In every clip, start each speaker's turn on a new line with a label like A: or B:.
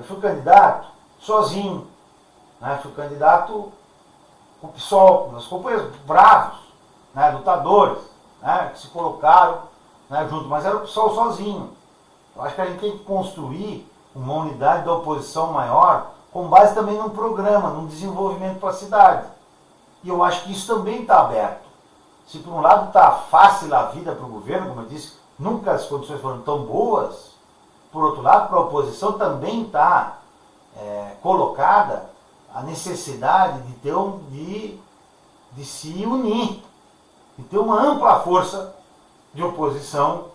A: Eu fui candidato sozinho, né? Fui candidato com o PSOL, com meus companheiros bravos, né? Lutadores, né? Que se colocaram, né? Junto, mas era o PSOL sozinho. Eu acho que a gente tem que construir uma unidade da oposição maior, com base também num programa, num desenvolvimento para a cidade. E eu acho que isso também está aberto. Se por um lado está fácil a vida para o governo, como eu disse, nunca as condições foram tão boas, por outro lado, para a oposição também está colocada a necessidade de se unir, de ter uma ampla força de oposição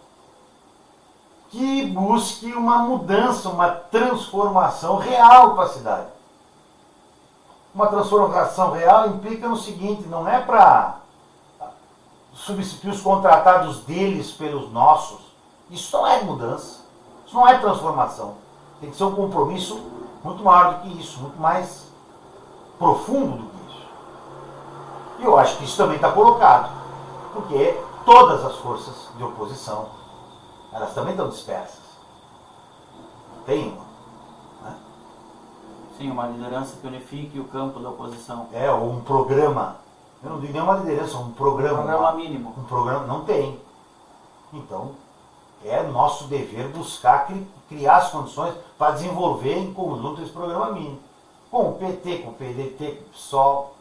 A: que busque uma mudança, uma transformação real para a cidade. Uma transformação real implica no seguinte, não é para substituir os contratados deles pelos nossos. Isso não é mudança, isso não é transformação. Tem que ser um compromisso muito maior do que isso, muito mais profundo do que isso. E eu acho que isso também está colocado, porque todas as forças de oposição, elas também estão dispersas. Tem uma. Né?
B: Sim, uma liderança que unifique o campo da oposição.
A: Ou um programa. Eu não digo nem uma liderança, um programa.
B: Um programa mínimo.
A: Um programa não tem. Então, é nosso dever buscar criar as condições para desenvolver em conjunto esse programa mínimo. Com o PT, com o PDT, com o PSOL,